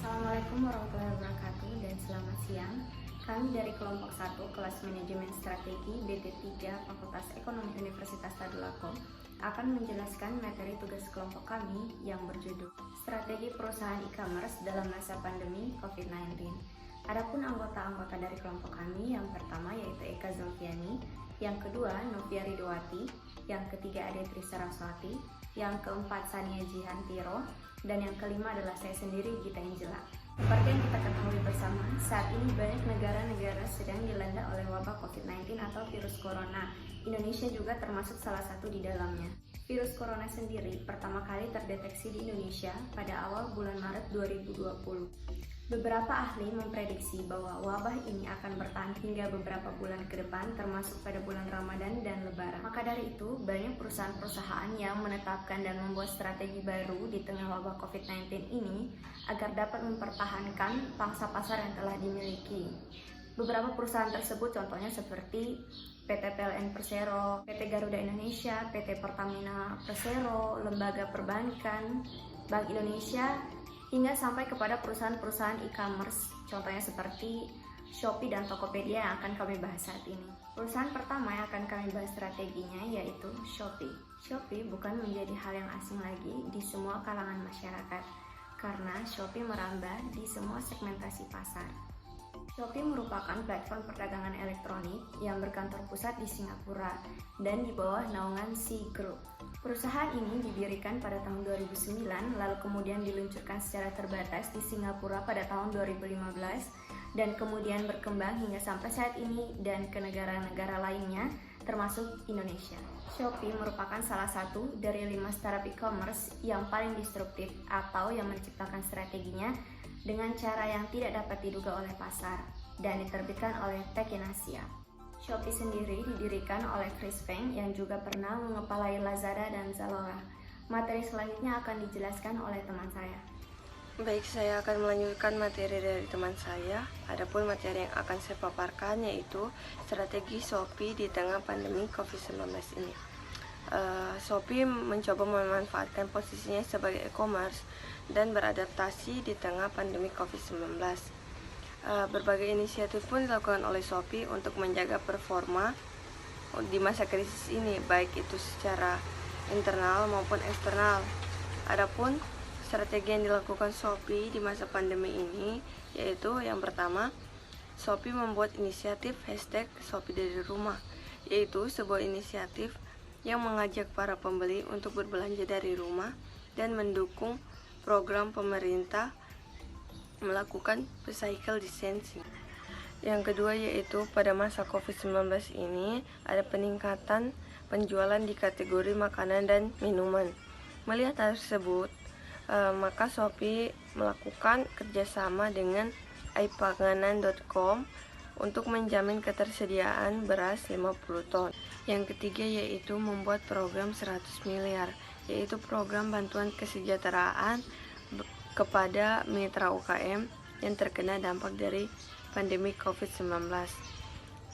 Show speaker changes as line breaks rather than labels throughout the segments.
Assalamualaikum warahmatullahi wabarakatuh dan selamat siang. Kami dari kelompok 1 kelas manajemen strategi BT3 Fakultas Ekonomi Universitas Tadulako akan menjelaskan materi tugas kelompok kami yang berjudul Strategi Perusahaan E-commerce dalam masa pandemi COVID-19. Adapun anggota-anggota dari kelompok kami yang pertama yaitu Eka Zulfiani, yang kedua Novia Ridwati, yang ketiga Adetri Saraswati, yang keempat Sania Jihantiro, dan yang kelima adalah saya sendiri, Gita Angela. Seperti yang kita ketahui bersama, saat ini banyak negara-negara sedang dilanda oleh wabah COVID-19 atau virus corona. Indonesia juga termasuk salah satu di dalamnya. Virus corona sendiri pertama kali terdeteksi di Indonesia pada awal bulan Maret 2020. Beberapa ahli memprediksi bahwa wabah ini akan bertahan hingga beberapa bulan ke depan, termasuk pada bulan Ramadan dan Lebaran. Maka dari itu, banyak perusahaan-perusahaan yang menetapkan dan membuat strategi baru di tengah wabah COVID-19 ini agar dapat mempertahankan pangsa pasar yang telah dimiliki. Beberapa perusahaan tersebut contohnya seperti PT PLN Persero, PT Garuda Indonesia, PT Pertamina Persero, Lembaga Perbankan, Bank Indonesia, hingga sampai kepada perusahaan-perusahaan e-commerce, contohnya seperti Shopee dan Tokopedia yang akan kami bahas saat ini. Perusahaan pertama yang akan kami bahas strateginya yaitu Shopee. Shopee bukan menjadi hal yang asing lagi di semua kalangan masyarakat, karena Shopee merambah di semua segmentasi pasar. Shopee merupakan platform perdagangan elektronik yang berkantor pusat di Singapura dan di bawah naungan Sea Group. Perusahaan ini didirikan pada tahun 2009, lalu kemudian diluncurkan secara terbatas di Singapura pada tahun 2015, dan kemudian berkembang hingga sampai saat ini dan ke negara-negara lainnya, termasuk Indonesia. Shopee merupakan salah satu dari 5 startup e-commerce yang paling disruptif atau yang menciptakan strateginya dengan cara yang tidak dapat diduga oleh pasar dan diterbitkan oleh Tekin Asia. Shopee sendiri didirikan oleh Chris Feng yang juga pernah mengepalai Lazada dan Zalora. Materi selanjutnya akan dijelaskan oleh teman saya.
Baik, saya akan melanjutkan materi dari teman saya. Adapun materi yang akan saya paparkan yaitu strategi Shopee di tengah pandemi COVID-19 ini. Shopee mencoba memanfaatkan posisinya sebagai e-commerce dan beradaptasi di tengah pandemi COVID-19. Berbagai inisiatif pun dilakukan oleh Shopee untuk menjaga performa di masa krisis ini, baik itu secara internal maupun eksternal. Adapun strategi yang dilakukan Shopee di masa pandemi ini yaitu yang pertama, Shopee membuat inisiatif hashtag Shopee dari rumah, yaitu sebuah inisiatif yang mengajak para pembeli untuk berbelanja dari rumah dan mendukung program pemerintah melakukan physical distancing. Yang kedua yaitu pada masa COVID-19 ini ada peningkatan penjualan di kategori makanan dan minuman. Melihat hal tersebut, maka Shopee melakukan kerjasama dengan ipanganan.com untuk menjamin ketersediaan beras 50 ton. Yang ketiga yaitu membuat program 100 miliar, yaitu program bantuan kesejahteraan kepada mitra UKM yang terkena dampak dari pandemi COVID-19.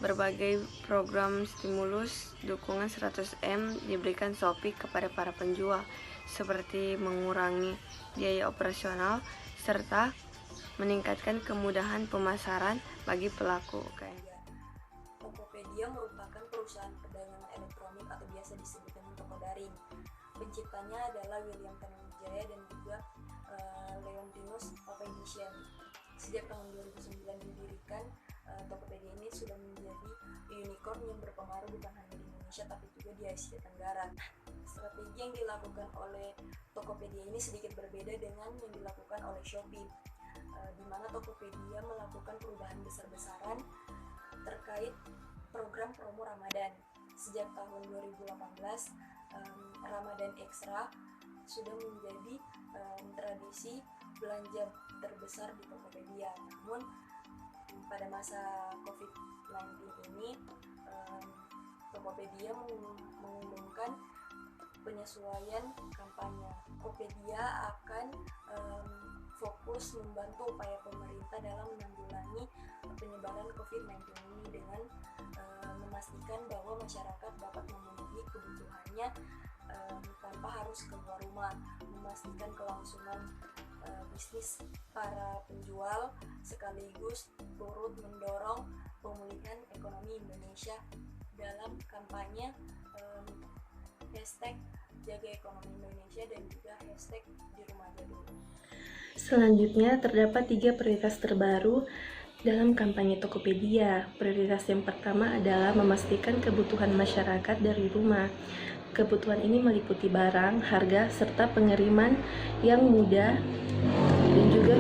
Berbagai program stimulus dukungan 100M diberikan Shopee kepada para penjual, seperti mengurangi biaya operasional serta meningkatkan kemudahan pemasaran bagi pelaku UKM.
Tokopedia merupakan perusahaan perdagangan elektronik atau biasa disebut dengan toko daring. Penciptanya adalah William Tanuwijaya dan juga Leontinus Papainitian. Sejak tahun 2009 didirikan, Tokopedia ini sudah menjadi unicorn yang berpengaruh bukan hanya di Indonesia tapi juga di Asia Tenggara. Strategi yang dilakukan oleh Tokopedia ini sedikit berbeda dengan yang dilakukan oleh Shopee, di mana Tokopedia melakukan perubahan besar-besaran terkait program promo Ramadan. Sejak tahun 2018, Ramadan Extra sudah menjadi tradisi belanja terbesar di Tokopedia. Namun pada masa COVID-19 ini Tokopedia mengumumkan penyesuaian kampanye. Tokopedia akan fokus membantu upaya pemerintah dalam menanggulangi penyebaran COVID-19 ini dengan memastikan bahwa masyarakat dapat memenuhi kebutuhannya tanpa harus keluar rumah, memastikan kelangsungan bisnis para penjual sekaligus turut mendorong pemulihan ekonomi Indonesia dalam kampanye hashtag jaga ekonomi Indonesia dan juga hashtag di rumah aja dulu.
Selanjutnya, terdapat 3 prioritas terbaru dalam kampanye Tokopedia. Prioritas yang pertama adalah memastikan kebutuhan masyarakat dari rumah. Kebutuhan ini meliputi barang, harga, serta pengiriman yang mudah dan juga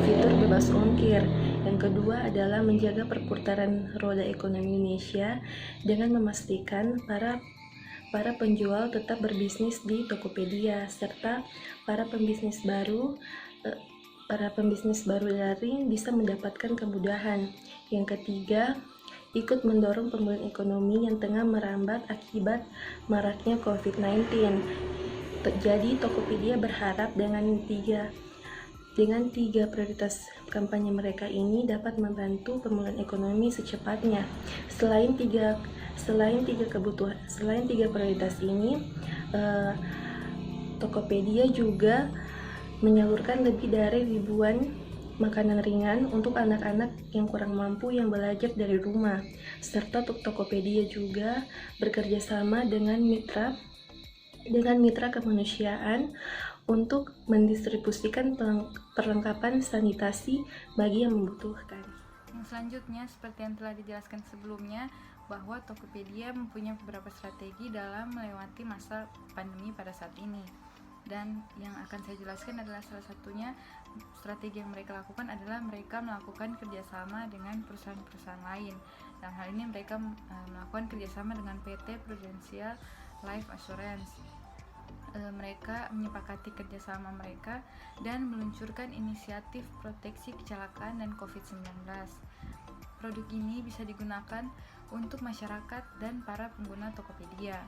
fitur bebas ongkir. Yang kedua adalah menjaga perputaran roda ekonomi Indonesia dengan memastikan para penjual tetap berbisnis di Tokopedia, serta para pembisnis baru daring bisa mendapatkan kemudahan. Yang ketiga, ikut mendorong pemulihan ekonomi yang tengah merambat akibat maraknya COVID-19. Jadi Tokopedia berharap dengan tiga prioritas kampanye mereka ini dapat membantu pemulihan ekonomi secepatnya. Selain tiga prioritas ini, Tokopedia juga menyalurkan lebih dari ribuan makanan ringan untuk anak-anak yang kurang mampu yang belajar dari rumah. Serta Tokopedia juga bekerja sama dengan mitra kemanusiaan untuk mendistribusikan perlengkapan sanitasi bagi yang membutuhkan.
Yang selanjutnya, seperti yang telah dijelaskan sebelumnya, bahwa Tokopedia mempunyai beberapa strategi dalam melewati masa pandemi pada saat ini. Dan yang akan saya jelaskan adalah salah satunya strategi yang mereka lakukan adalah mereka melakukan kerjasama dengan perusahaan-perusahaan lain. Dalam hal ini mereka melakukan kerjasama dengan PT Prudential Life Assurance. Mereka menyepakati kerjasama mereka dan meluncurkan inisiatif proteksi kecelakaan dan COVID-19. Produk ini bisa digunakan untuk masyarakat dan para pengguna Tokopedia.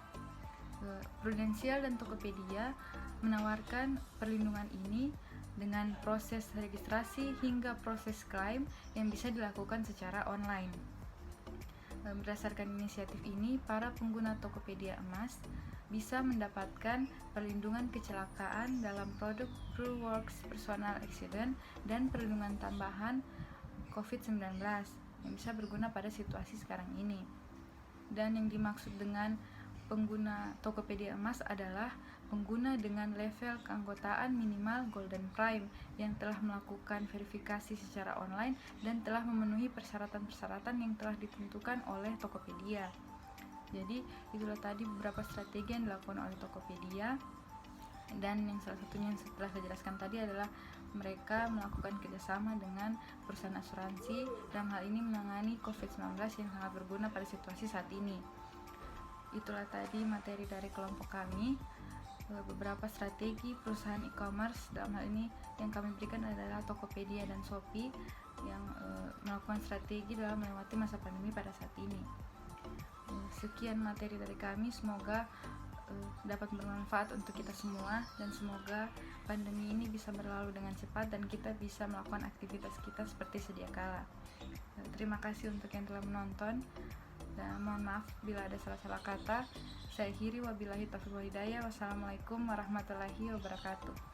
Prudential dan Tokopedia menawarkan perlindungan ini dengan proses registrasi hingga proses klaim yang bisa dilakukan secara online. Berdasarkan inisiatif ini, para pengguna Tokopedia Emas bisa mendapatkan perlindungan kecelakaan dalam produk PruWorks Personal Accident dan perlindungan tambahan COVID-19 yang bisa berguna pada situasi sekarang ini. Dan yang dimaksud dengan pengguna Tokopedia Emas adalah pengguna dengan level keanggotaan minimal Golden Prime yang telah melakukan verifikasi secara online dan telah memenuhi persyaratan-persyaratan yang telah ditentukan oleh Tokopedia. Jadi itulah tadi beberapa strategi yang dilakukan oleh Tokopedia, dan yang salah satunya yang setelah saya jelaskan tadi adalah mereka melakukan kerjasama dengan perusahaan asuransi dalam hal ini menangani COVID-19 yang sangat berguna pada situasi saat ini. Itulah tadi materi dari kelompok kami, beberapa strategi perusahaan e-commerce. Dalam hal ini yang kami berikan adalah Tokopedia dan Shopee yang melakukan strategi dalam melewati masa pandemi pada saat ini. Sekian materi dari kami, semoga dapat bermanfaat untuk kita semua dan semoga pandemi ini bisa berlalu dengan cepat dan kita bisa melakukan aktivitas kita seperti sedia kala. Terima kasih untuk yang telah menonton. Dan mohon maaf bila ada salah-salah kata. Saya akhiri, wabillahi taufiq wal hidayah. Wassalamualaikum warahmatullahi wabarakatuh.